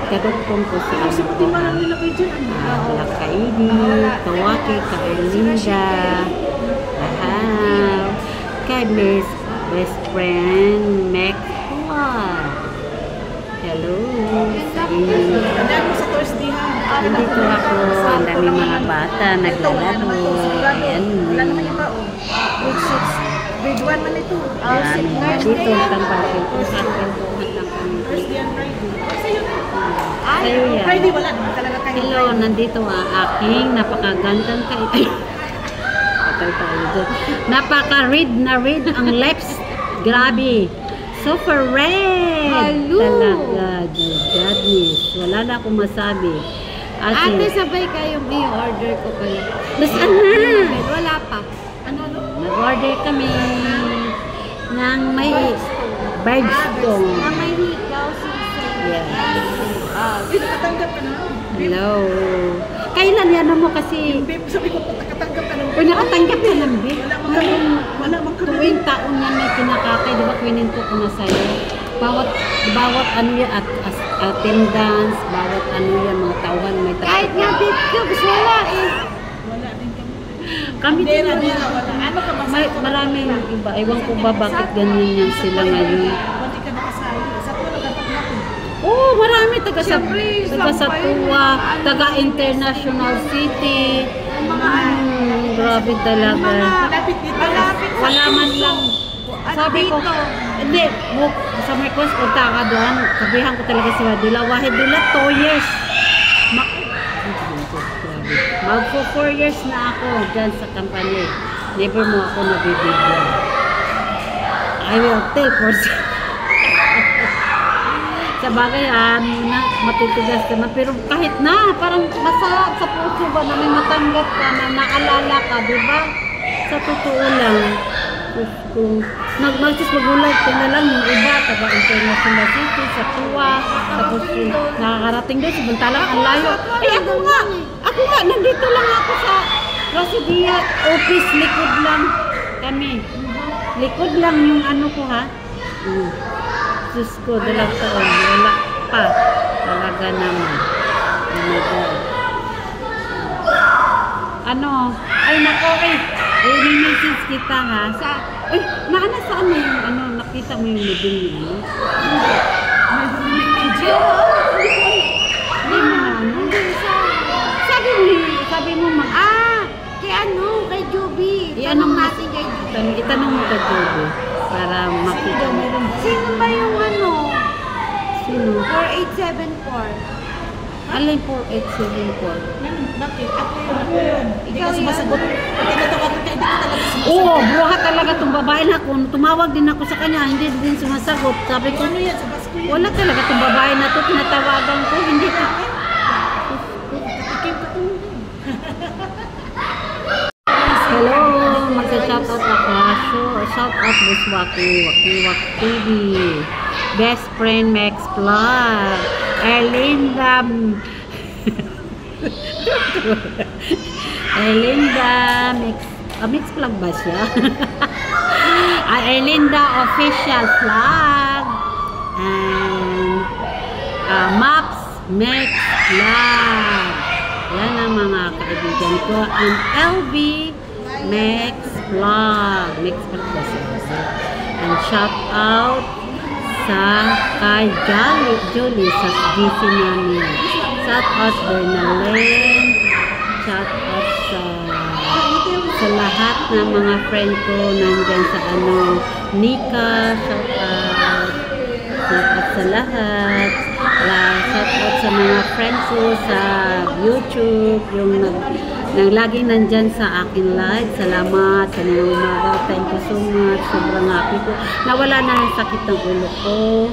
kadugtong ko sa Black Kaidi, Kawaki, Kaelinda, kay Miss Best Friend, Mac. Hello. Nandito ako. Ang dami mga bata. Naglalaro. Ayan. Grade 1 man ito. Dito. Tampapin ko. Sa'yo yan. Hello. Nandito ang aking napakagandang kay... Patay tayo dyan. Napaka-red na red ang lips. Grabe. Super red! Talaga, goodness. Wala na akong masabi. Ate, sabay kayong i-order ko pala. Nasaan na? Wala pa. Ano? Nag-order kami ng may birdstone. Na may hikaw, sinsay. Yeah. Nakatanggap ka na. Hello. Kailan yan mo kasi? Sabi ko, nakatanggap ka na. Kung nakatanggap ka lang, babe. Wala mang tuwing taon yan may kinakatay, di ba kininto ko na sa'yo? Bawat ano yan, attendance, bawat ano yan, mga tauhan, may tauhan. Kahit nga dito, gusto wala eh. Wala din kami. Kami din wala. Ano ka ba? Maraming iba. Ewan ko ba bakit ganyan yan sila ngayon. Hindi ka nakasali. Sa ko nagkatapat ko. Oo, marami taga-Satua, taga-International City. Grabe talaga. Malapit dito. Wala man lang. Sabi ko, hindi, sa may course, punta ka doon. Sabihan ko talaga sila, wahid dila, 2 years. Mag 4 years na ako dyan sa company. Never mo ako nabibigyan. I will tell for sa bagay, matitigas naman. Pero kahit na, parang masarap sa puso ba na may matanggap ka, na naalala ka, diba? Sa totoo lang. Kung magulat ko na lang yung iba, taga International City, sa Tua, tapos nakakarating din, samantalang ang layo. Eh ako nga, nandito lang ako sa Rasidia office, likod lang kami. Likod lang yung ano ko ha. Diyos ko, 2 taon, wala pa. Talaga naman. Oh my God. Ano? Ay, nako eh. May message kita ha. Naana saan mo yung ano, nakita mo yung medyo niyo? Medyo? Hindi mo na ano? Sabi mo kay ano, kay Joby. Itanong natin kay Joby. Itanong mo kay Joby. Para makita mo. Sino ba yung ano? Sino? 4874. Alin 4874? Bakit? Ako yun. Ikaw yun. Sumasagot. Tinatawag ka, hindi ko talaga sumasagot. Oo, bruha talaga itong babae na ako. Tumawag din ako sa kanya, hindi din sumasagot. Sabi ko, ano yan? Sa basko yun. wala talaga itong babae na ito. Tinatawagan ko, hindi ka. Hello, magsa-shoutout ako. Shoutout Miss Wakiwak TV. Best Friend Max Vlog. Erlinda Mix Vlog ba siya? Erlinda Official Vlog and Maps Mix Vlog. Yan ang mga kaibigan ko. And LB Mix Vlog. Mix Vlog ba siya? And shout out sa kay Julie sa GC namin. Shout out Bernalyn. Shout out sa lahat ng mga friend ko nandyan sa Nika. Shout out sa lahat. Shout out sa mga friends ko sa YouTube, yung laging nandyan sa akin live. Salamat sa mga umaga. Thank you so much. Sobrang happy ko. Nawala na yung sakit ng ulo ko.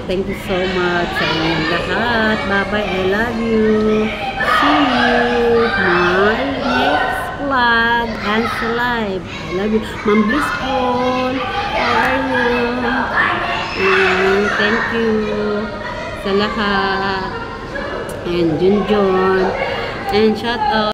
Thank you so much sa inyong lahat. Bye-bye. I love you. See you. My next vlog and sa live. I love you. Ma'am Blissful. How are you? Thank you sa lahat. And Junjun. And shout out